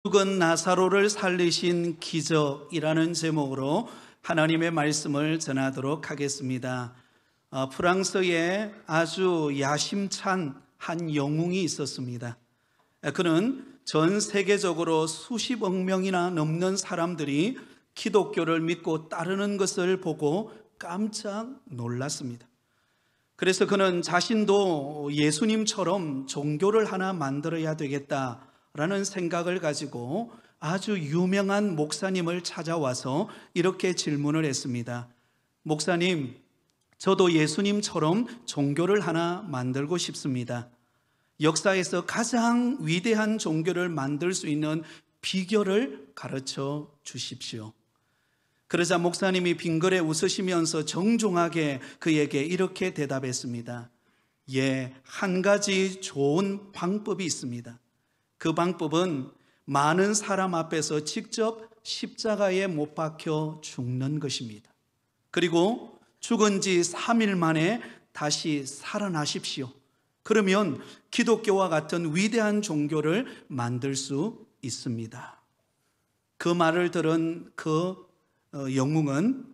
죽은 나사로를 살리신 기적이라는 제목으로 하나님의 말씀을 전하도록 하겠습니다. 프랑스에 아주 야심찬 한 영웅이 있었습니다. 그는 전 세계적으로 수십억 명이나 넘는 사람들이 기독교를 믿고 따르는 것을 보고 깜짝 놀랐습니다. 그래서 그는 자신도 예수님처럼 종교를 하나 만들어야 되겠다라는 생각을 가지고 아주 유명한 목사님을 찾아와서 이렇게 질문을 했습니다. 목사님, 저도 예수님처럼 종교를 하나 만들고 싶습니다. 역사에서 가장 위대한 종교를 만들 수 있는 비결을 가르쳐 주십시오. 그러자 목사님이 빙그레 웃으시면서 정중하게 그에게 이렇게 대답했습니다. 예, 한 가지 좋은 방법이 있습니다. 그 방법은 많은 사람 앞에서 직접 십자가에 못 박혀 죽는 것입니다. 그리고 죽은 지 3일 만에 다시 살아나십시오. 그러면 기독교와 같은 위대한 종교를 만들 수 있습니다. 그 말을 들은 그 영웅은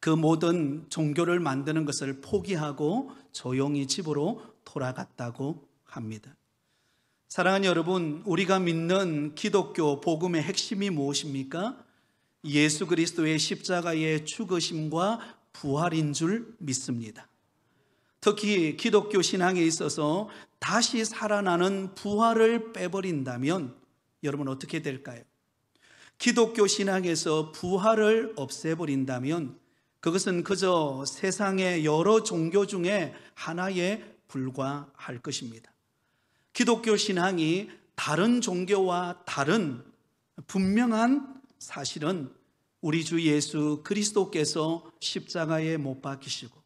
그 모든 종교를 만드는 것을 포기하고 조용히 집으로 돌아갔다고 합니다. 사랑하는 여러분, 우리가 믿는 기독교 복음의 핵심이 무엇입니까? 예수 그리스도의 십자가의 죽으심과 부활인 줄 믿습니다. 특히 기독교 신앙에 있어서 다시 살아나는 부활을 빼버린다면 여러분 어떻게 될까요? 기독교 신앙에서 부활을 없애버린다면 그것은 그저 세상의 여러 종교 중에 하나에 불과할 것입니다. 기독교 신앙이 다른 종교와 다른 분명한 사실은 우리 주 예수 그리스도께서 십자가에 못 박히시고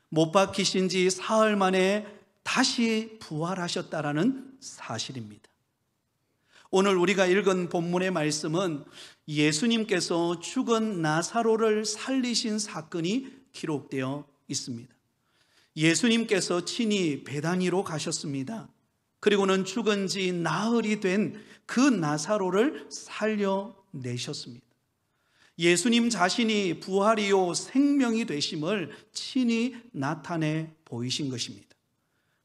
못 박히신 지 사흘 만에 다시 부활하셨다라는 사실입니다. 오늘 우리가 읽은 본문의 말씀은 예수님께서 죽은 나사로를 살리신 사건이 기록되어 있습니다. 예수님께서 친히 베다니로 가셨습니다. 그리고는 죽은 지 나흘이 된 그 나사로를 살려내셨습니다. 예수님 자신이 부활이요 생명이 되심을 친히 나타내 보이신 것입니다.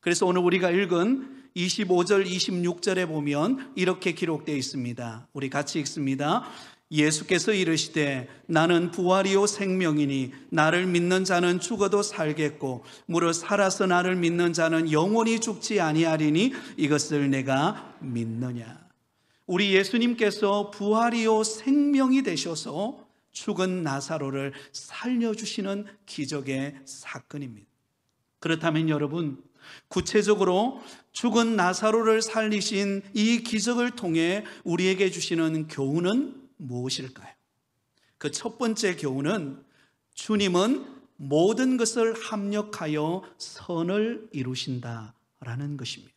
그래서 오늘 우리가 읽은 25절 26절에 보면 이렇게 기록되어 있습니다. 우리 같이 읽습니다. 예수께서 이르시되 나는 부활이요 생명이니 나를 믿는 자는 죽어도 살겠고 무릇 살아서 나를 믿는 자는 영원히 죽지 아니하리니 이것을 내가 믿느냐. 우리 예수님께서 부활이요 생명이 되셔서 죽은 나사로를 살려주시는 기적의 사건입니다. 그렇다면 여러분, 구체적으로 죽은 나사로를 살리신 이 기적을 통해 우리에게 주시는 교훈은 무엇일까요? 그 첫 번째 교훈은 주님은 모든 것을 합력하여 선을 이루신다라는 것입니다.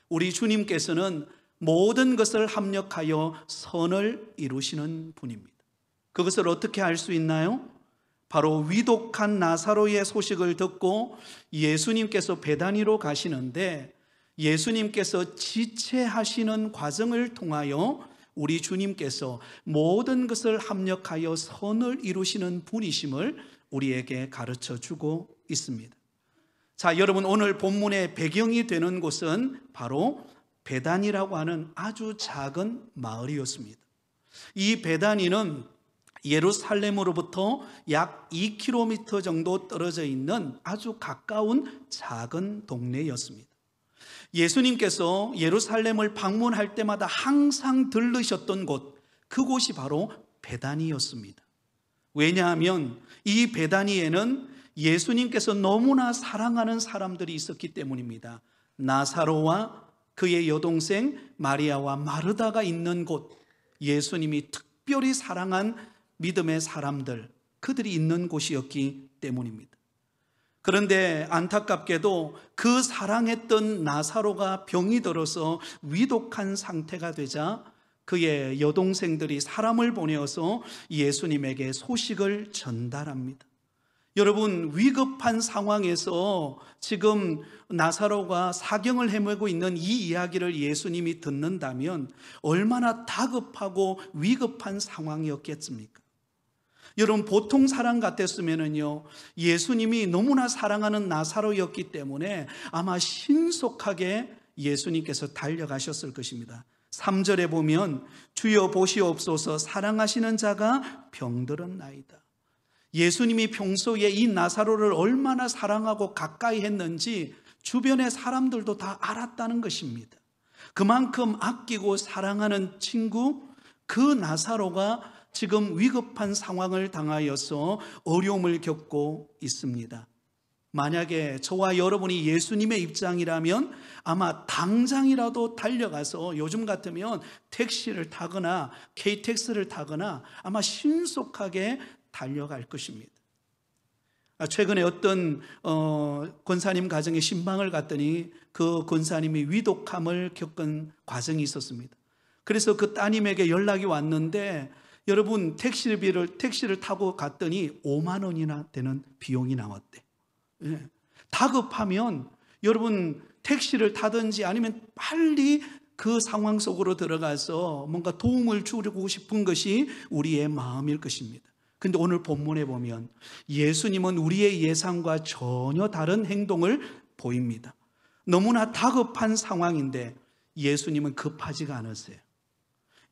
우리 주님께서는 모든 것을 합력하여 선을 이루시는 분입니다. 그것을 어떻게 알 수 있나요? 바로 위독한 나사로의 소식을 듣고 예수님께서 베다니로 가시는데 예수님께서 지체하시는 과정을 통하여 우리 주님께서 모든 것을 합력하여 선을 이루시는 분이심을 우리에게 가르쳐 주고 있습니다. 자, 여러분, 오늘 본문의 배경이 되는 곳은 바로 베다니라고 하는 아주 작은 마을이었습니다. 이 베다니는 예루살렘으로부터 약 2km 정도 떨어져 있는 아주 가까운 작은 동네였습니다. 예수님께서 예루살렘을 방문할 때마다 항상 들르셨던 곳, 그곳이 바로 베다니였습니다. 왜냐하면 이 베다니에는 예수님께서 너무나 사랑하는 사람들이 있었기 때문입니다. 나사로와 그의 여동생 마리아와 마르다가 있는 곳, 예수님이 특별히 사랑한 믿음의 사람들, 그들이 있는 곳이었기 때문입니다. 그런데 안타깝게도 그 사랑했던 나사로가 병이 들어서 위독한 상태가 되자 그의 여동생들이 사람을 보내어서 예수님에게 소식을 전달합니다. 여러분, 위급한 상황에서 지금 나사로가 사경을 헤매고 있는 이 이야기를 예수님이 듣는다면 얼마나 다급하고 위급한 상황이었겠습니까? 여러분, 보통 사람 같았으면요, 예수님이 너무나 사랑하는 나사로였기 때문에 아마 신속하게 예수님께서 달려가셨을 것입니다. 3절에 보면 주여 보시옵소서, 사랑하시는 자가 병들었나이다. 예수님이 평소에 이 나사로를 얼마나 사랑하고 가까이 했는지 주변의 사람들도 다 알았다는 것입니다. 그만큼 아끼고 사랑하는 친구, 그 나사로가 지금 위급한 상황을 당하여서 어려움을 겪고 있습니다. 만약에 저와 여러분이 예수님의 입장이라면 아마 당장이라도 달려가서, 요즘 같으면 택시를 타거나 KTX를 타거나 아마 신속하게 달려갈 것입니다. 최근에 어떤 권사님 가정에 신방을 갔더니 그 권사님이 위독함을 겪은 과정이 있었습니다. 그래서 그 따님에게 연락이 왔는데, 여러분, 택시를 타고 갔더니 5만 원이나 되는 비용이 나왔대. 예. 다급하면 여러분 택시를 타든지 아니면 빨리 그 상황 속으로 들어가서 뭔가 도움을 주고 싶은 것이 우리의 마음일 것입니다. 근데 오늘 본문에 보면 예수님은 우리의 예상과 전혀 다른 행동을 보입니다. 너무나 다급한 상황인데 예수님은 급하지가 않으세요.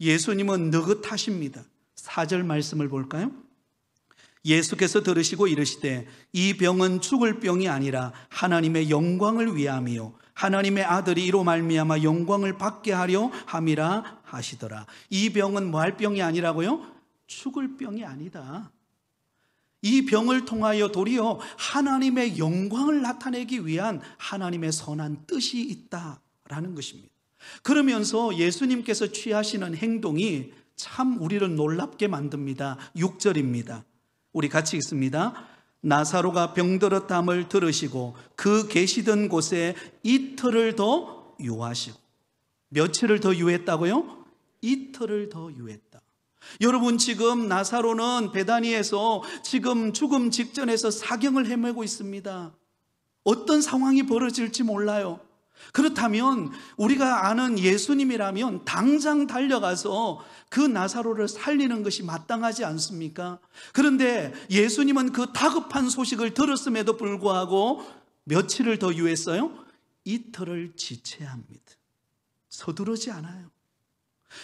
예수님은 느긋하십니다. 4절 말씀을 볼까요? 예수께서 들으시고 이르시되 이 병은 죽을 병이 아니라 하나님의 영광을 위함이요 하나님의 아들이 이로 말미암아 영광을 받게 하려 함이라 하시더라. 이 병은 뭐 할 병이 아니라고요? 죽을 병이 아니다. 이 병을 통하여 도리어 하나님의 영광을 나타내기 위한 하나님의 선한 뜻이 있다라는 것입니다. 그러면서 예수님께서 취하시는 행동이 참 우리를 놀랍게 만듭니다. 6절입니다. 우리 같이 읽습니다. 나사로가 병들었담을 들으시고 그 계시던 곳에 이틀을 더 유하시고. 며칠을 더 유했다고요? 이틀을 더 유했다. 여러분, 지금 나사로는 베다니에서 지금 죽음 직전에서 사경을 헤매고 있습니다. 어떤 상황이 벌어질지 몰라요. 그렇다면 우리가 아는 예수님이라면 당장 달려가서 그 나사로를 살리는 것이 마땅하지 않습니까? 그런데 예수님은 그 다급한 소식을 들었음에도 불구하고 며칠을 더 유했어요? 이틀을 지체합니다. 서두르지 않아요.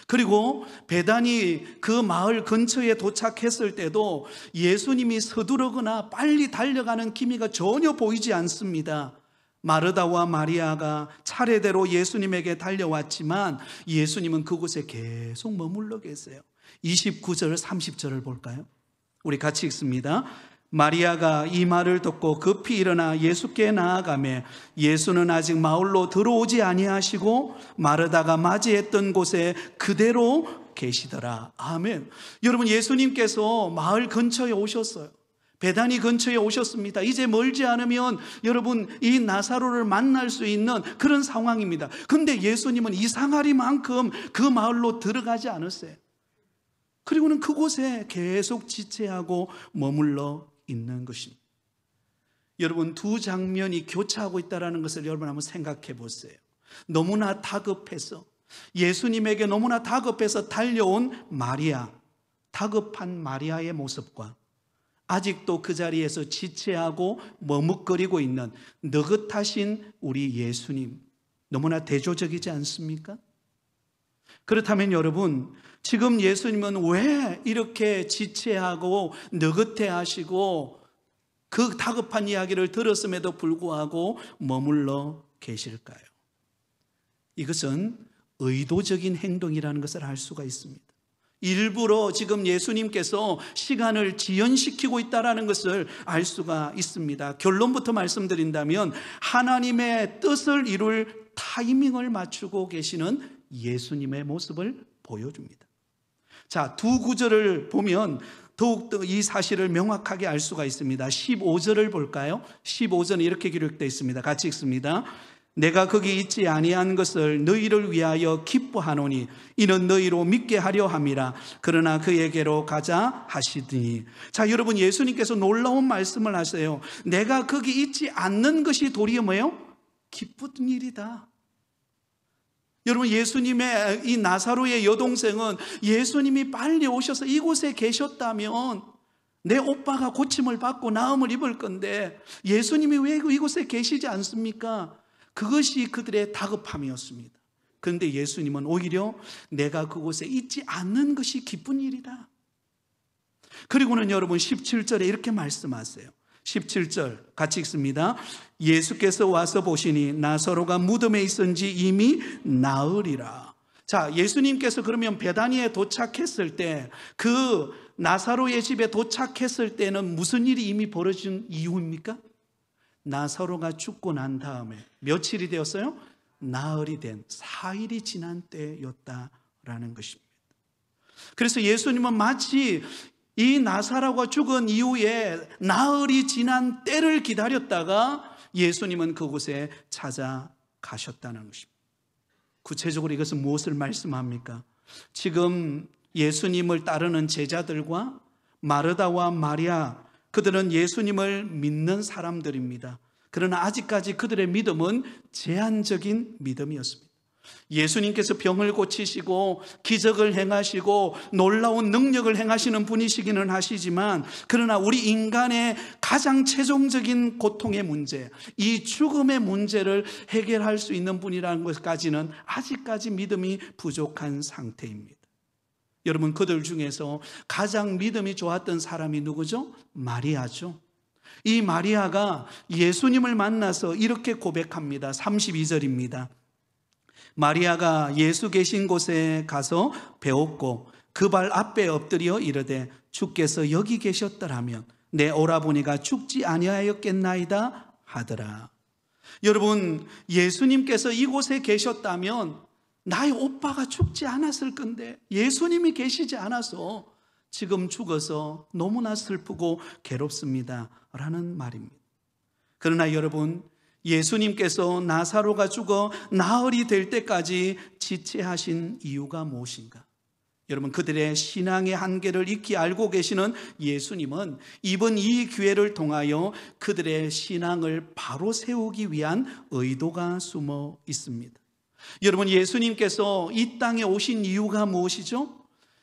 그리고 베다니 그 마을 근처에 도착했을 때도 예수님이 서두르거나 빨리 달려가는 기미가 전혀 보이지 않습니다. 마르다와 마리아가 차례대로 예수님에게 달려왔지만 예수님은 그곳에 계속 머물러 계세요. 29절 30절을 볼까요? 우리 같이 읽습니다. 마리아가 이 말을 듣고 급히 일어나 예수께 나아가매 예수는 아직 마을로 들어오지 아니하시고 마르다가 맞이했던 곳에 그대로 계시더라. 아멘. 여러분, 예수님께서 마을 근처에 오셨어요. 베다니 근처에 오셨습니다. 이제 멀지 않으면 여러분 이 나사로를 만날 수 있는 그런 상황입니다. 그런데 예수님은 이상하리만큼 그 마을로 들어가지 않으세요. 그리고는 그곳에 계속 지체하고 머물러 있는 것입니다. 여러분, 두 장면이 교차하고 있다는 것을 여러분 한번 생각해 보세요. 너무나 다급해서, 예수님에게 너무나 다급해서 달려온 마리아, 다급한 마리아의 모습과 아직도 그 자리에서 지체하고 머뭇거리고 있는 느긋하신 우리 예수님, 너무나 대조적이지 않습니까? 그렇다면 여러분, 지금 예수님은 왜 이렇게 지체하고 느긋해 하시고 그 다급한 이야기를 들었음에도 불구하고 머물러 계실까요? 이것은 의도적인 행동이라는 것을 알 수가 있습니다. 일부러 지금 예수님께서 시간을 지연시키고 있다는 것을 알 수가 있습니다. 결론부터 말씀드린다면 하나님의 뜻을 이룰 타이밍을 맞추고 계시는 예수님의 모습을 보여줍니다. 자, 두 구절을 보면 더욱더 이 사실을 명확하게 알 수가 있습니다. 15절을 볼까요? 15절은 이렇게 기록되어 있습니다. 같이 읽습니다. 내가 거기 있지 아니한 것을 너희를 위하여 기뻐하노니 이는 너희로 믿게 하려 함이라. 그러나 그에게로 가자 하시더니. 자, 여러분, 예수님께서 놀라운 말씀을 하세요. 내가 거기 있지 않는 것이 도리어 뭐예요? 기쁜 일이다. 여러분, 예수님의 이 나사로의 여동생은 예수님이 빨리 오셔서 이곳에 계셨다면 내 오빠가 고침을 받고 나음을 입을 건데 예수님이 왜 이곳에 계시지 않습니까? 그것이 그들의 다급함이었습니다. 그런데 예수님은 오히려 내가 그곳에 있지 않는 것이 기쁜 일이다. 그리고는 여러분 17절에 이렇게 말씀하세요. 17절 같이 읽습니다. 예수께서 와서 보시니 나사로가 무덤에 있은지 이미 나으리라. 자, 예수님께서 그러면 베다니에 도착했을 때, 그 나사로의 집에 도착했을 때는 무슨 일이 이미 벌어진 이유입니까? 나사로가 죽고 난 다음에 며칠이 되었어요? 나흘이 된 4일이 지난 때였다라는 것입니다. 그래서 예수님은 마치 이 나사로가 죽은 이후에 나흘이 지난 때를 기다렸다가 예수님은 그곳에 찾아가셨다는 것입니다. 구체적으로 이것은 무엇을 말씀합니까? 지금 예수님을 따르는 제자들과 마르다와 마리아, 그들은 예수님을 믿는 사람들입니다. 그러나 아직까지 그들의 믿음은 제한적인 믿음이었습니다. 예수님께서 병을 고치시고 기적을 행하시고 놀라운 능력을 행하시는 분이시기는 하시지만, 그러나 우리 인간의 가장 최종적인 고통의 문제, 이 죽음의 문제를 해결할 수 있는 분이라는 것까지는 아직까지 믿음이 부족한 상태입니다. 여러분, 그들 중에서 가장 믿음이 좋았던 사람이 누구죠? 마리아죠. 이 마리아가 예수님을 만나서 이렇게 고백합니다. 32절입니다. 마리아가 예수 계신 곳에 가서 배웠고 그 발 앞에 엎드려 이르되 주께서 여기 계셨더라면 내 오라버니가 죽지 아니하였겠나이다 하더라. 여러분, 예수님께서 이곳에 계셨다면 나의 오빠가 죽지 않았을 건데 예수님이 계시지 않아서 지금 죽어서 너무나 슬프고 괴롭습니다 라는 말입니다. 그러나 여러분, 예수님께서 나사로가 죽어 나흘이 될 때까지 지체하신 이유가 무엇인가? 여러분, 그들의 신앙의 한계를 익히 알고 계시는 예수님은 이번 이 기회를 통하여 그들의 신앙을 바로 세우기 위한 의도가 숨어 있습니다. 여러분, 예수님께서 이 땅에 오신 이유가 무엇이죠?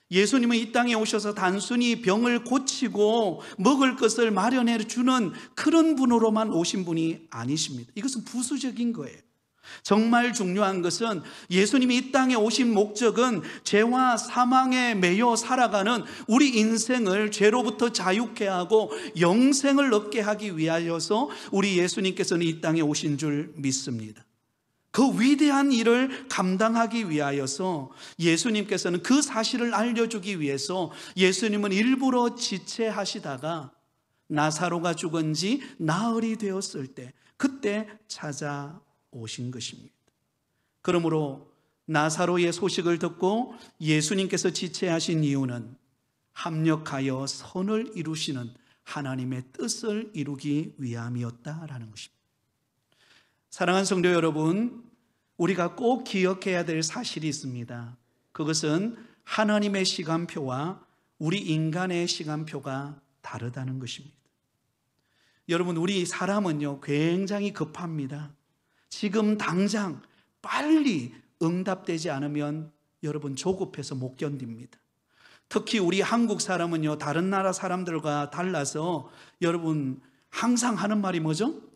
예수님은 이 땅에 오셔서 단순히 병을 고치고 먹을 것을 마련해 주는 그런 분으로만 오신 분이 아니십니다. 이것은 부수적인 거예요. 정말 중요한 것은 예수님이 이 땅에 오신 목적은 죄와 사망에 매여 살아가는 우리 인생을 죄로부터 자유케 하고 영생을 얻게 하기 위하여서 우리 예수님께서는 이 땅에 오신 줄 믿습니다. 그 위대한 일을 감당하기 위하여서 예수님께서는 그 사실을 알려주기 위해서 예수님은 일부러 지체하시다가 나사로가 죽은 지 나흘이 되었을 때 그때 찾아오신 것입니다. 그러므로 나사로의 소식을 듣고 예수님께서 지체하신 이유는 합력하여 선을 이루시는 하나님의 뜻을 이루기 위함이었다라는 것입니다. 사랑하는 성도 여러분, 우리가 꼭 기억해야 될 사실이 있습니다. 그것은 하나님의 시간표와 우리 인간의 시간표가 다르다는 것입니다. 여러분, 우리 사람은요 굉장히 급합니다. 지금 당장 빨리 응답되지 않으면 여러분 조급해서 못 견딥니다. 특히 우리 한국 사람은요 다른 나라 사람들과 달라서 여러분 항상 하는 말이 뭐죠?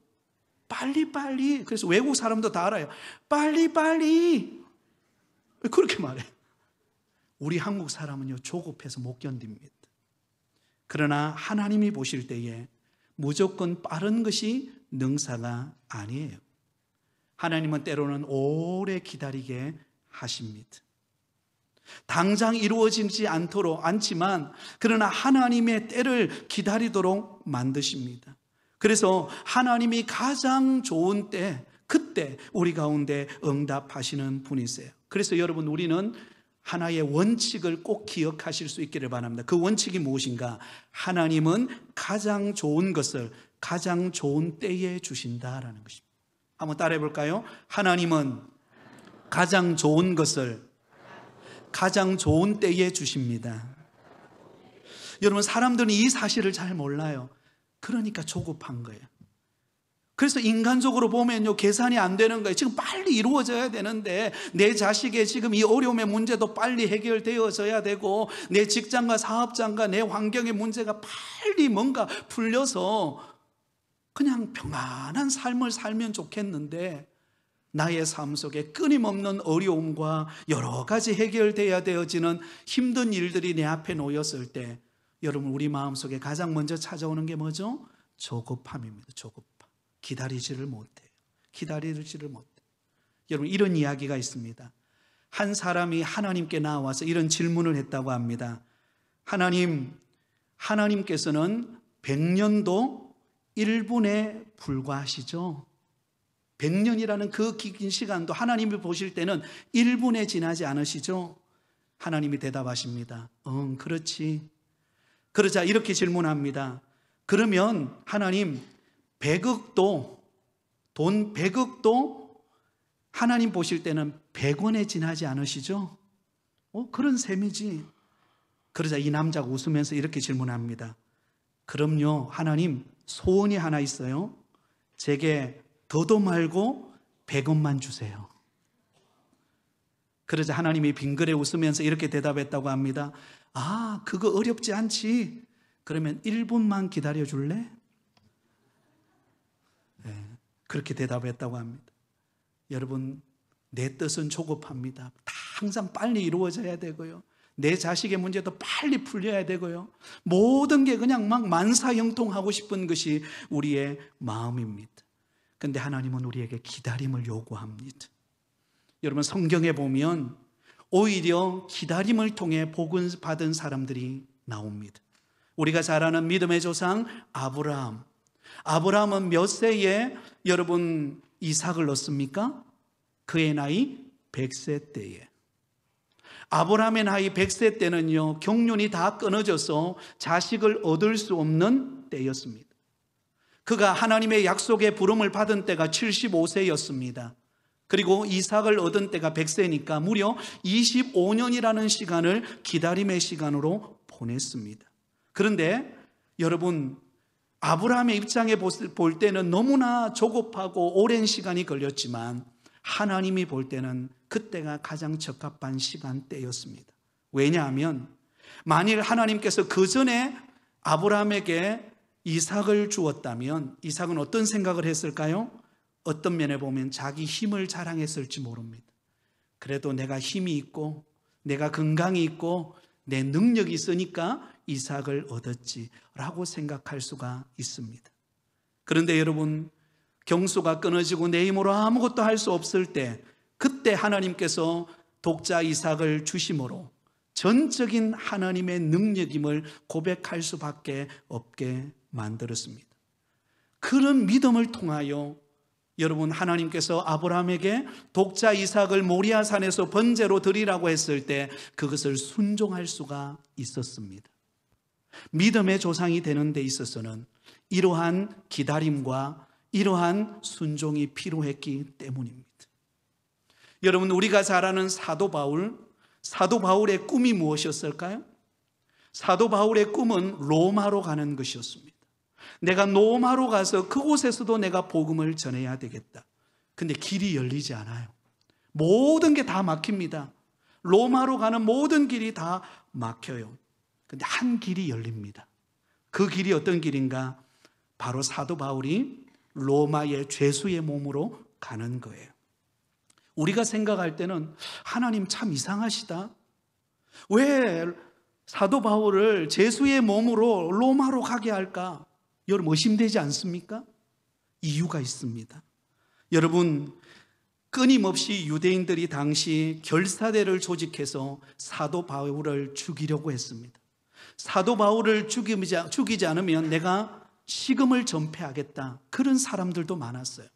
빨리빨리. 그래서 외국 사람도 다 알아요. 빨리빨리. 그렇게 말해요. 우리 한국 사람은요 조급해서 못 견딥니다. 그러나 하나님이 보실 때에 무조건 빠른 것이 능사가 아니에요. 하나님은 때로는 오래 기다리게 하십니다. 당장 이루어지지 않지만 그러나 하나님의 때를 기다리도록 만드십니다. 그래서 하나님이 가장 좋은 때, 그때 우리 가운데 응답하시는 분이세요. 그래서 여러분, 우리는 하나의 원칙을 꼭 기억하실 수 있기를 바랍니다. 그 원칙이 무엇인가? 하나님은 가장 좋은 것을 가장 좋은 때에 주신다라는 것입니다. 한번 따라해 볼까요? 하나님은 가장 좋은 것을 가장 좋은 때에 주십니다. 여러분, 사람들은 이 사실을 잘 몰라요. 그러니까 조급한 거예요. 그래서 인간적으로 보면요, 계산이 안 되는 거예요. 지금 빨리 이루어져야 되는데, 내 자식의 지금 이 어려움의 문제도 빨리 해결되어져야 되고, 내 직장과 사업장과 내 환경의 문제가 빨리 뭔가 풀려서 그냥 평안한 삶을 살면 좋겠는데, 나의 삶 속에 끊임없는 어려움과 여러 가지 해결돼야 되어지는 힘든 일들이 내 앞에 놓였을 때, 여러분, 우리 마음속에 가장 먼저 찾아오는 게 뭐죠? 조급함입니다. 조급함. 기다리지를 못해요. 기다리지를 못해요. 여러분, 이런 이야기가 있습니다. 한 사람이 하나님께 나와서 이런 질문을 했다고 합니다. 하나님께서는 100년도 1분에 불과하시죠? 100년이라는 그 긴 시간도 하나님이 보실 때는 1분에 지나지 않으시죠? 하나님이 대답하십니다. 그렇지. 그러자 이렇게 질문합니다. 그러면 하나님, 100억도, 돈 100억도 하나님 보실 때는 100원에 지나지 않으시죠? 그런 셈이지. 그러자 이 남자가 웃으면서 이렇게 질문합니다. 그럼요, 하나님, 소원이 하나 있어요. 제게 더도 말고 100원만 주세요. 그러자 하나님이 빙그레 웃으면서 이렇게 대답했다고 합니다. 그거 어렵지 않지. 그러면 1분만 기다려 줄래? 네, 그렇게 대답했다고 합니다. 여러분, 내 뜻은 조급합니다. 항상 빨리 이루어져야 되고요. 내 자식의 문제도 빨리 풀려야 되고요. 모든 게 그냥 막 만사형통하고 싶은 것이 우리의 마음입니다. 그런데 하나님은 우리에게 기다림을 요구합니다. 여러분, 성경에 보면 오히려 기다림을 통해 복을 받은 사람들이 나옵니다. 우리가 잘 아는 믿음의 조상 아브라함. 아브라함은 몇 세에 여러분 이삭을 낳습니까? 그의 나이 100세 때에. 아브라함의 나이 100세 때는요, 경륜이 다 끊어져서 자식을 얻을 수 없는 때였습니다. 그가 하나님의 약속의 부름을 받은 때가 75세였습니다. 그리고 이삭을 얻은 때가 100세니까 무려 25년이라는 시간을 기다림의 시간으로 보냈습니다. 그런데 여러분, 아브라함의 입장에 볼 때는 너무나 조급하고 오랜 시간이 걸렸지만 하나님이 볼 때는 그때가 가장 적합한 시간대였습니다. 왜냐하면 만일 하나님께서 그 전에 아브라함에게 이삭을 주었다면 이삭은 어떤 생각을 했을까요? 어떤 면에 보면 자기 힘을 자랑했을지 모릅니다. 그래도 내가 힘이 있고 내가 건강이 있고 내 능력이 있으니까 이삭을 얻었지라고 생각할 수가 있습니다. 그런데 여러분, 경수가 끊어지고 내 힘으로 아무것도 할 수 없을 때 그때 하나님께서 독자 이삭을 주심으로 전적인 하나님의 능력임을 고백할 수밖에 없게 만들었습니다. 그런 믿음을 통하여 여러분, 하나님께서 아브라함에게 독자 이삭을 모리아 산에서 번제로 드리라고 했을 때 그것을 순종할 수가 있었습니다. 믿음의 조상이 되는 데 있어서는 이러한 기다림과 이러한 순종이 필요했기 때문입니다. 여러분, 우리가 잘 아는 사도 바울의 꿈이 무엇이었을까요? 사도 바울의 꿈은 로마로 가는 것이었습니다. 내가 로마로 가서 그곳에서도 내가 복음을 전해야 되겠다. 근데 길이 열리지 않아요. 모든 게 다 막힙니다. 로마로 가는 모든 길이 다 막혀요. 근데 한 길이 열립니다. 그 길이 어떤 길인가? 바로 사도 바울이 로마의 죄수의 몸으로 가는 거예요. 우리가 생각할 때는 하나님 참 이상하시다. 왜 사도 바울을 죄수의 몸으로 로마로 가게 할까? 여러분, 의심되지 않습니까? 이유가 있습니다. 여러분, 끊임없이 유대인들이 당시 결사대를 조직해서 사도 바울을 죽이려고 했습니다. 사도 바울을 죽이지 않으면 내가 식음을 전폐하겠다. 그런 사람들도 많았어요.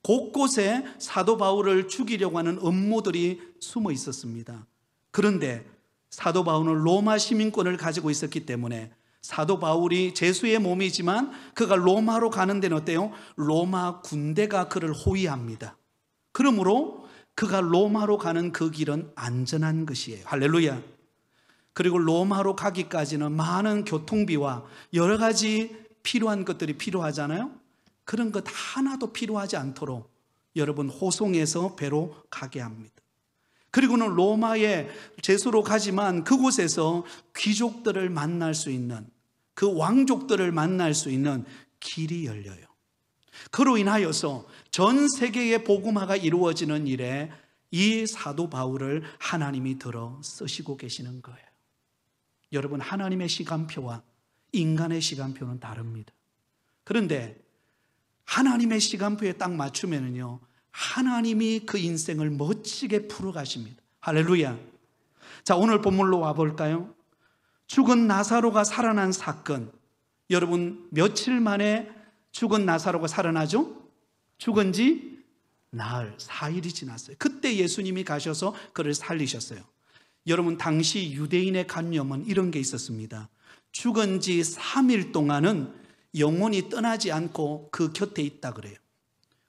곳곳에 사도 바울을 죽이려고 하는 음모들이 숨어 있었습니다. 그런데 사도 바울은 로마 시민권을 가지고 있었기 때문에 사도 바울이 제수의 몸이지만 그가 로마로 가는 데는 어때요? 로마 군대가 그를 호위합니다. 그러므로 그가 로마로 가는 그 길은 안전한 것이에요. 할렐루야. 그리고 로마로 가기까지는 많은 교통비와 여러 가지 필요한 것들이 필요하잖아요. 그런 것 하나도 필요하지 않도록 여러분 호송해서 배로 가게 합니다. 그리고는 로마에 제수로 가지만 그곳에서 귀족들을 만날 수 있는, 그 왕족들을 만날 수 있는 길이 열려요. 그로 인하여서 전 세계의 복음화가 이루어지는 일에 이 사도 바울을 하나님이 들어 쓰시고 계시는 거예요. 여러분, 하나님의 시간표와 인간의 시간표는 다릅니다. 그런데 하나님의 시간표에 딱 맞추면은요, 하나님이 그 인생을 멋지게 풀어가십니다. 할렐루야. 자, 오늘 본문로 와볼까요? 죽은 나사로가 살아난 사건. 여러분, 며칠 만에 죽은 나사로가 살아나죠? 죽은 지 나흘, 4일이 지났어요. 그때 예수님이 가셔서 그를 살리셨어요. 여러분, 당시 유대인의 관념은 이런 게 있었습니다. 죽은 지 3일 동안은 영혼이 떠나지 않고 그 곁에 있다 그래요.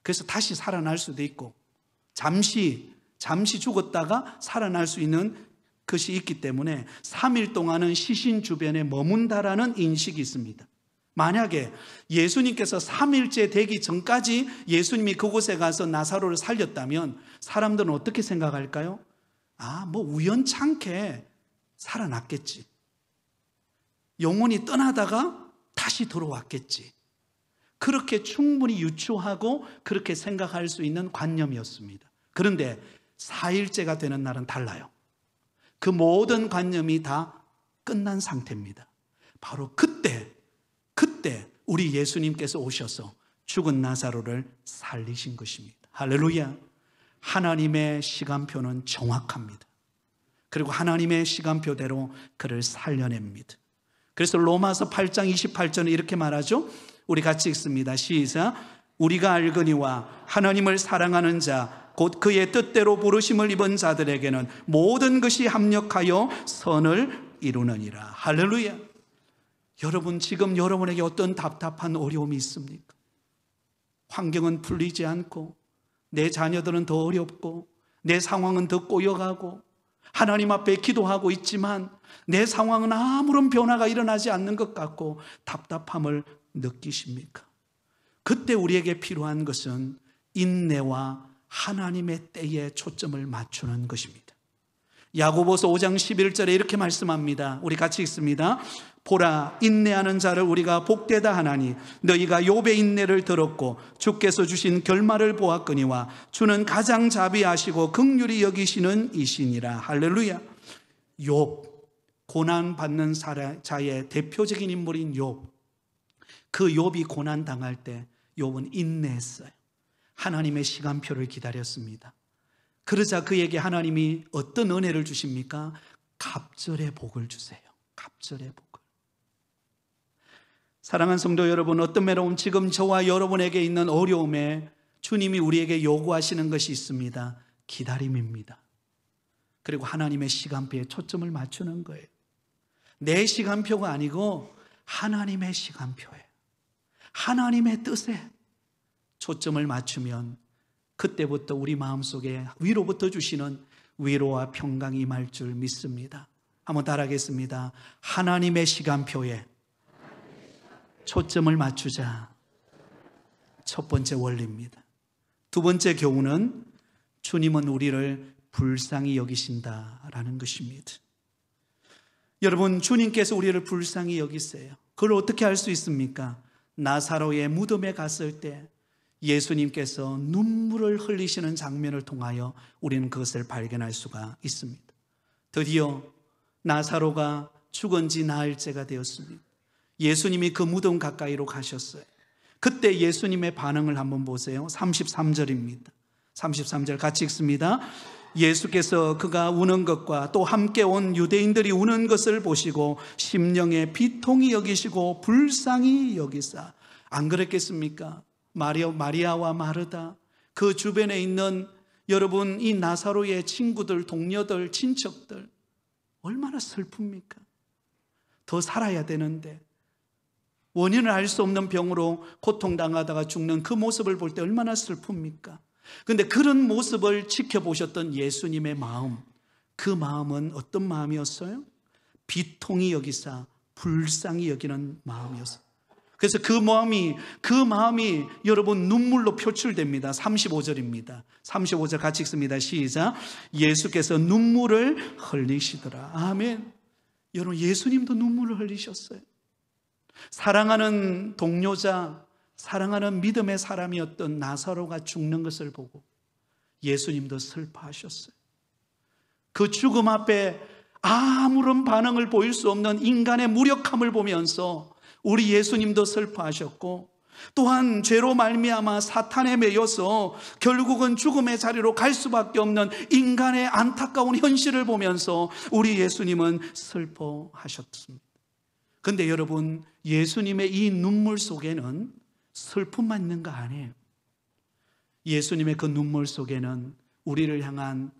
그래서 다시 살아날 수도 있고 잠시 죽었다가 살아날 수 있는 것이 있기 때문에 3일 동안은 시신 주변에 머문다라는 인식이 있습니다. 만약에 예수님께서 3일째 되기 전까지 예수님이 그곳에 가서 나사로를 살렸다면 사람들은 어떻게 생각할까요? 뭐 우연찮게 살아났겠지. 영혼이 떠나다가 다시 들어왔겠지. 그렇게 충분히 유추하고 그렇게 생각할 수 있는 관념이었습니다. 그런데 4일째가 되는 날은 달라요. 그 모든 관념이 다 끝난 상태입니다. 바로 그때 우리 예수님께서 오셔서 죽은 나사로를 살리신 것입니다. 할렐루야. 하나님의 시간표는 정확합니다. 그리고 하나님의 시간표대로 그를 살려냅니다. 그래서 로마서 8장 28절은 이렇게 말하죠. 우리 같이 읽습니다. 시작. 우리가 알거니와 하나님을 사랑하는 자 곧 그의 뜻대로 부르심을 입은 자들에게는 모든 것이 합력하여 선을 이루느니라. 할렐루야. 여러분, 지금 여러분에게 어떤 답답한 어려움이 있습니까? 환경은 풀리지 않고 내 자녀들은 더 어렵고 내 상황은 더 꼬여가고 하나님 앞에 기도하고 있지만 내 상황은 아무런 변화가 일어나지 않는 것 같고 답답함을 느끼십니까? 그때 우리에게 필요한 것은 인내와 하나님의 때에 초점을 맞추는 것입니다. 야고보서 5장 11절에 이렇게 말씀합니다. 우리 같이 읽습니다. 보라, 인내하는 자를 우리가 복되다 하나니 너희가 욥의 인내를 들었고 주께서 주신 결말을 보았거니와 주는 가장 자비하시고 긍휼히 여기시는 이시니라. 할렐루야. 욥, 고난받는 자의 대표적인 인물인 욥. 그 욥이 고난당할 때 욥은 인내했어요. 하나님의 시간표를 기다렸습니다. 그러자 그에게 하나님이 어떤 은혜를 주십니까? 갑절의 복을 주세요. 갑절의 복을. 사랑하는 성도 여러분, 어떤 매로움, 지금 저와 여러분에게 있는 어려움에 주님이 우리에게 요구하시는 것이 있습니다. 기다림입니다. 그리고 하나님의 시간표에 초점을 맞추는 거예요. 내 시간표가 아니고 하나님의 시간표예요. 하나님의 뜻에 초점을 맞추면 그때부터 우리 마음속에 위로부터 주시는 위로와 평강이 임할 줄 믿습니다. 한번 따라하겠습니다. 하나님의 시간표에 초점을 맞추자. 첫 번째 원리입니다. 두 번째 교훈은 주님은 우리를 불쌍히 여기신다라는 것입니다. 여러분, 주님께서 우리를 불쌍히 여기세요. 그걸 어떻게 알 수 있습니까? 나사로의 무덤에 갔을 때 예수님께서 눈물을 흘리시는 장면을 통하여 우리는 그것을 발견할 수가 있습니다. 드디어 나사로가 죽은 지 나흘째가 되었습니다. 예수님이 그 무덤 가까이로 가셨어요. 그때 예수님의 반응을 한번 보세요. 33절입니다. 33절 같이 읽습니다. 예수께서 그가 우는 것과 또 함께 온 유대인들이 우는 것을 보시고 심령에 비통히 여기시고 불쌍히 여기사. 안 그랬겠습니까? 마리아와 마르다, 그 주변에 있는 여러분, 이 나사로의 친구들, 동료들, 친척들 얼마나 슬픕니까? 더 살아야 되는데 원인을 알 수 없는 병으로 고통당하다가 죽는 그 모습을 볼 때 얼마나 슬픕니까? 그런데 그런 모습을 지켜보셨던 예수님의 마음, 그 마음은 어떤 마음이었어요? 비통히 여기사 불쌍히 여기는 마음이었어요. 그래서 그 마음이 여러분 눈물로 표출됩니다. 35절입니다. 35절 같이 읽습니다. 시작. 예수께서 눈물을 흘리시더라. 아멘. 여러분, 예수님도 눈물을 흘리셨어요. 사랑하는 동료자, 사랑하는 믿음의 사람이었던 나사로가 죽는 것을 보고 예수님도 슬퍼하셨어요. 그 죽음 앞에 아무런 반응을 보일 수 없는 인간의 무력함을 보면서 우리 예수님도 슬퍼하셨고, 또한 죄로 말미암아 사탄에 매여서 결국은 죽음의 자리로 갈 수밖에 없는 인간의 안타까운 현실을 보면서 우리 예수님은 슬퍼하셨습니다. 그런데 여러분, 예수님의 이 눈물 속에는 슬픔만 있는 거 아니에요. 예수님의 그 눈물 속에는 우리를 향한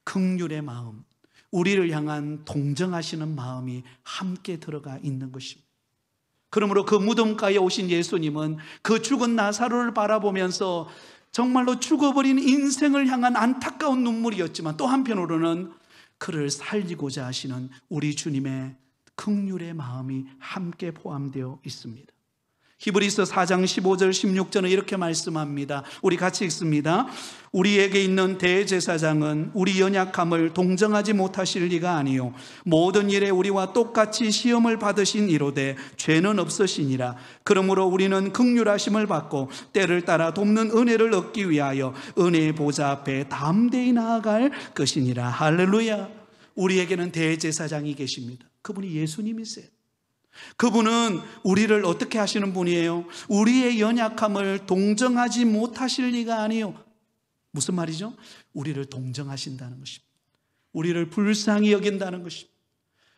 긍휼의 마음, 우리를 향한 동정하시는 마음이 함께 들어가 있는 것입니다. 그러므로 그 무덤가에 오신 예수님은 그 죽은 나사로를 바라보면서 정말로 죽어버린 인생을 향한 안타까운 눈물이었지만, 또 한편으로는 그를 살리고자 하시는 우리 주님의 긍휼의 마음이 함께 포함되어 있습니다. 히브리서 4장 15절 16절은 이렇게 말씀합니다. 우리 같이 읽습니다. 우리에게 있는 대제사장은 우리 연약함을 동정하지 못하실 리가 아니요 모든 일에 우리와 똑같이 시험을 받으신 이로되 죄는 없으시니라. 그러므로 우리는 긍휼하심을 받고 때를 따라 돕는 은혜를 얻기 위하여 은혜의 보좌 앞에 담대히 나아갈 것이니라. 할렐루야. 우리에게는 대제사장이 계십니다. 그분이 예수님이세요. 그분은 우리를 어떻게 하시는 분이에요? 우리의 연약함을 동정하지 못하실 리가 아니요. 무슨 말이죠? 우리를 동정하신다는 것입니다. 우리를 불쌍히 여긴다는 것입니다.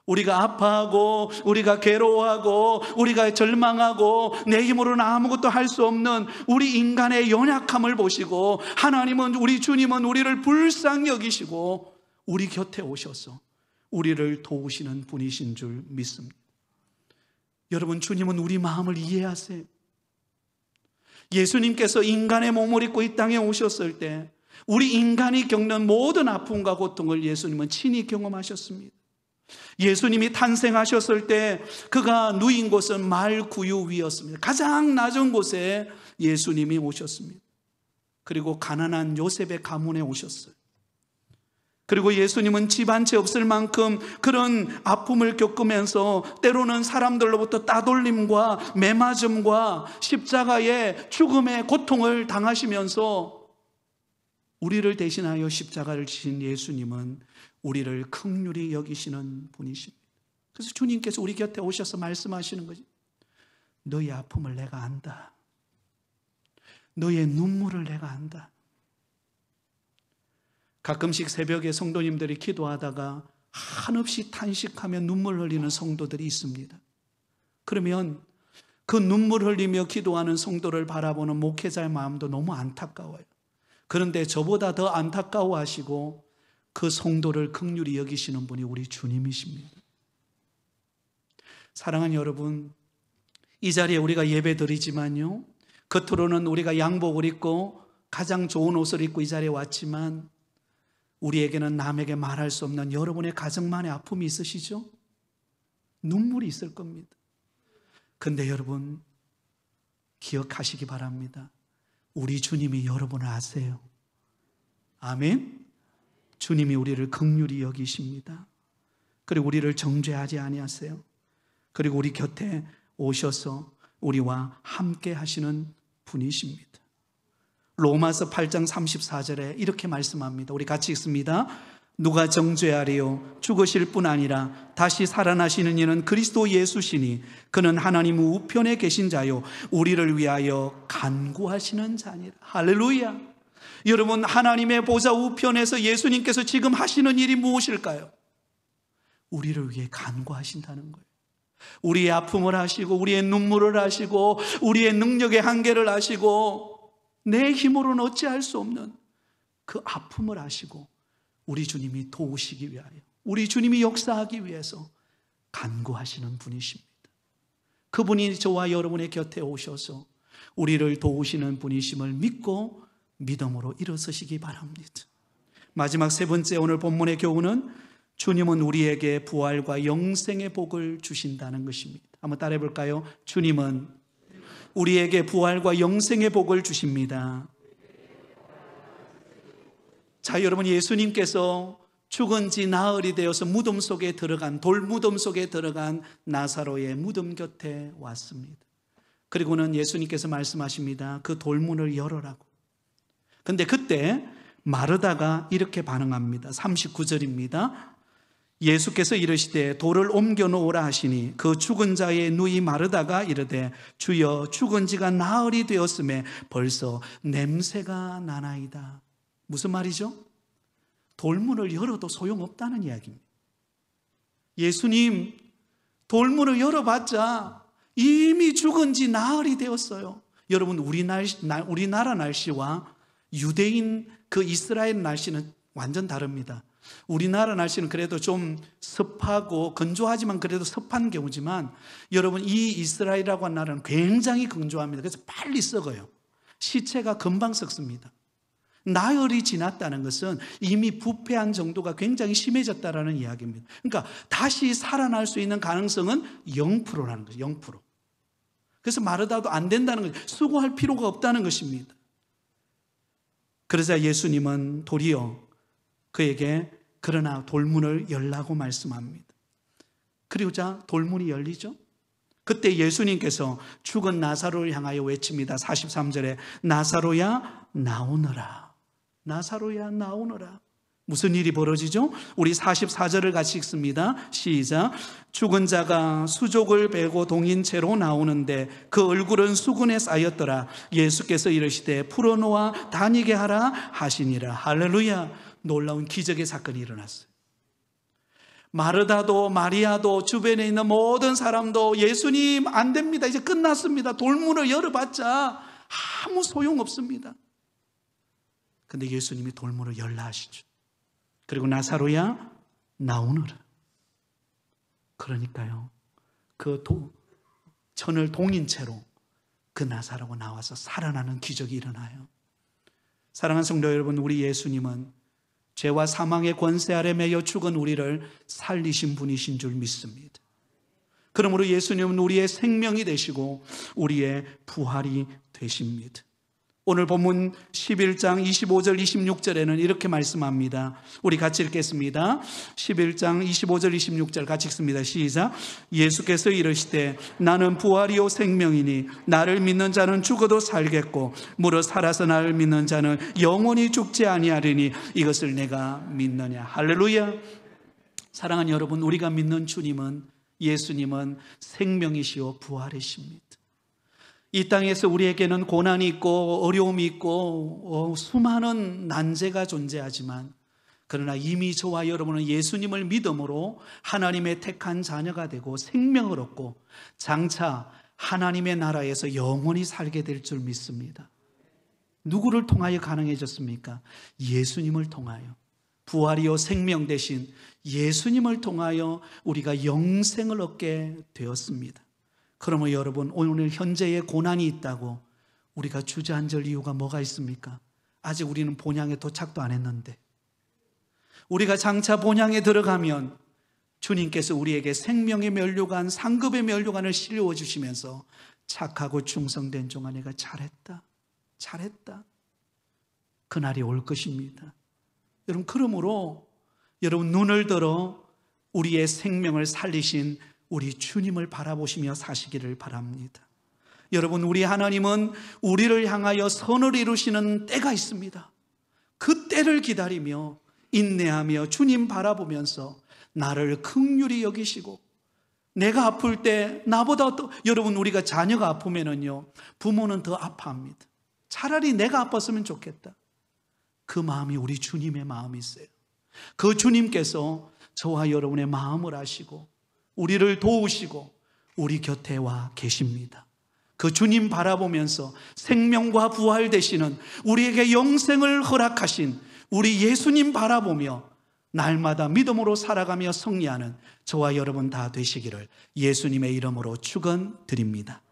우리가 아파하고 우리가 괴로워하고 우리가 절망하고 내 힘으로는 아무것도 할 수 없는 우리 인간의 연약함을 보시고, 하나님은, 우리 주님은 우리를 불쌍히 여기시고 우리 곁에 오셔서 우리를 도우시는 분이신 줄 믿습니다. 여러분, 주님은 우리 마음을 이해하세요. 예수님께서 인간의 몸을 입고 이 땅에 오셨을 때 우리 인간이 겪는 모든 아픔과 고통을 예수님은 친히 경험하셨습니다. 예수님이 탄생하셨을 때 그가 누인 곳은 말구유 위였습니다. 가장 낮은 곳에 예수님이 오셨습니다. 그리고 가난한 요셉의 가문에 오셨어요. 그리고 예수님은 집 한 채 없을 만큼 그런 아픔을 겪으면서 때로는 사람들로부터 따돌림과 매맞음과 십자가의 죽음의 고통을 당하시면서 우리를 대신하여 십자가를 지신 예수님은 우리를 긍휼히 여기시는 분이십니다. 그래서 주님께서 우리 곁에 오셔서 말씀하시는 거지. 너의 아픔을 내가 안다. 너의 눈물을 내가 안다. 가끔씩 새벽에 성도님들이 기도하다가 한없이 탄식하며 눈물 흘리는 성도들이 있습니다. 그러면 그 눈물 흘리며 기도하는 성도를 바라보는 목회자의 마음도 너무 안타까워요. 그런데 저보다 더 안타까워하시고 그 성도를 긍휼히 여기시는 분이 우리 주님이십니다. 사랑하는 여러분, 이 자리에 우리가 예배 드리지만요, 겉으로는 우리가 양복을 입고 가장 좋은 옷을 입고 이 자리에 왔지만 우리에게는 남에게 말할 수 없는 여러분의 가정만의 아픔이 있으시죠? 눈물이 있을 겁니다. 그런데 여러분, 기억하시기 바랍니다. 우리 주님이 여러분을 아세요. 아멘. 주님이 우리를 긍휼히 여기십니다. 그리고 우리를 정죄하지 아니하세요. 그리고 우리 곁에 오셔서 우리와 함께 하시는 분이십니다. 로마서 8장 34절에 이렇게 말씀합니다. 우리 같이 읽습니다. 누가 정죄하리요? 죽으실 뿐 아니라 다시 살아나시는 이는 그리스도 예수시니 그는 하나님 우편에 계신 자요 우리를 위하여 간구하시는 자니라. 할렐루야. 여러분, 하나님의 보좌 우편에서 예수님께서 지금 하시는 일이 무엇일까요? 우리를 위해 간구하신다는 거예요. 우리의 아픔을 아시고 우리의 눈물을 아시고 우리의 능력의 한계를 아시고 내 힘으로는 어찌할 수 없는 그 아픔을 아시고 우리 주님이 도우시기 위하여, 우리 주님이 역사하기 위해서 간구하시는 분이십니다. 그분이 저와 여러분의 곁에 오셔서 우리를 도우시는 분이심을 믿고 믿음으로 일어서시기 바랍니다. 마지막 세 번째 오늘 본문의 교훈은 주님은 우리에게 부활과 영생의 복을 주신다는 것입니다. 한번 따라해 볼까요? 주님은 우리에게 부활과 영생의 복을 주십니다. 자, 여러분, 예수님께서 죽은 지 나흘이 되어서 무덤 속에 들어간, 돌무덤 속에 들어간 나사로의 무덤 곁에 왔습니다. 그리고는 예수님께서 말씀하십니다. 그 돌문을 열어라고. 근데 그때 마르다가 이렇게 반응합니다. 39절입니다. 예수께서 이르시되 돌을 옮겨 놓으라 하시니 그 죽은 자의 누이 마르다가 이르되 주여, 죽은 지가 나흘이 되었음에 벌써 냄새가 나나이다. 무슨 말이죠? 돌문을 열어도 소용없다는 이야기입니다. 예수님, 돌문을 열어봤자 이미 죽은 지 나흘이 되었어요. 여러분, 우리나라 날씨와 유대인 그 이스라엘 날씨는 완전 다릅니다. 우리나라 날씨는 그래도 좀 습하고 건조하지만 그래도 습한 경우지만 여러분, 이 이스라엘이라고 하는 나라는 굉장히 건조합니다. 그래서 빨리 썩어요. 시체가 금방 썩습니다. 나흘이 지났다는 것은 이미 부패한 정도가 굉장히 심해졌다는 이야기입니다. 그러니까 다시 살아날 수 있는 가능성은 0%라는 거죠. 0%. 그래서 마르다도 안 된다는 거죠. 수고할 필요가 없다는 것입니다. 그러자 예수님은 도리어 그에게 그러나 돌문을 열라고 말씀합니다. 그리고자 돌문이 열리죠. 그때 예수님께서 죽은 나사로를 향하여 외칩니다. 43절에 나사로야 나오너라. 나사로야 나오너라. 무슨 일이 벌어지죠? 우리 44절을 같이 읽습니다. 시작. 죽은 자가 수족을 베고 동인 채로 나오는데 그 얼굴은 수군에 쌓였더라. 예수께서 이르시되 풀어놓아 다니게 하라 하시니라. 할렐루야. 놀라운 기적의 사건이 일어났어요. 마르다도 마리아도 주변에 있는 모든 사람도 예수님 안 됩니다. 이제 끝났습니다. 돌문을 열어봤자 아무 소용없습니다. 근데 예수님이 돌문을 열라 하시죠. 그리고 나사로야 나오너라. 그러니까요, 그 천을 동인 채로 그 나사로가 나와서 살아나는 기적이 일어나요. 사랑하는 성도 여러분, 우리 예수님은 죄와 사망의 권세 아래 매여 죽은 우리를 살리신 분이신 줄 믿습니다. 그러므로 예수님은 우리의 생명이 되시고 우리의 부활이 되십니다. 오늘 본문 11장 25절 26절에는 이렇게 말씀합니다. 우리 같이 읽겠습니다. 11장 25절 26절 같이 읽습니다. 시작. 예수께서 이르시되 나는 부활이요 생명이니 나를 믿는 자는 죽어도 살겠고 무릇 살아서 나를 믿는 자는 영원히 죽지 아니하리니 이것을 내가 믿느냐. 할렐루야. 사랑하는 여러분, 우리가 믿는 주님은, 예수님은 생명이시요 부활이십니다. 이 땅에서 우리에게는 고난이 있고 어려움이 있고 수많은 난제가 존재하지만, 그러나 이미 저와 여러분은 예수님을 믿음으로 하나님의 택한 자녀가 되고 생명을 얻고 장차 하나님의 나라에서 영원히 살게 될 줄 믿습니다. 누구를 통하여 가능해졌습니까? 예수님을 통하여. 부활이요 생명 되신 예수님을 통하여 우리가 영생을 얻게 되었습니다. 그러면 여러분, 오늘 현재의 고난이 있다고 우리가 주저앉을 이유가 뭐가 있습니까? 아직 우리는 본향에 도착도 안 했는데, 우리가 장차 본향에 들어가면 주님께서 우리에게 생명의 면류관, 상급의 면류관을 실려 주시면서 착하고 충성된 종아 내가 잘했다, 잘했다, 그날이 올 것입니다. 여러분, 그러므로 여러분 눈을 들어 우리의 생명을 살리신 우리 주님을 바라보시며 사시기를 바랍니다. 여러분, 우리 하나님은 우리를 향하여 선을 이루시는 때가 있습니다. 그 때를 기다리며 인내하며 주님 바라보면서 나를 긍휼히 여기시고, 내가 아플 때 나보다 또, 여러분 우리가 자녀가 아프면은요 부모는 더 아파합니다. 차라리 내가 아팠으면 좋겠다. 그 마음이 우리 주님의 마음이세요. 그 주님께서 저와 여러분의 마음을 아시고 우리를 도우시고 우리 곁에 와 계십니다. 그 주님 바라보면서 생명과 부활 되시는 우리에게 영생을 허락하신 우리 예수님 바라보며 날마다 믿음으로 살아가며 승리하는 저와 여러분 다 되시기를 예수님의 이름으로 축원드립니다.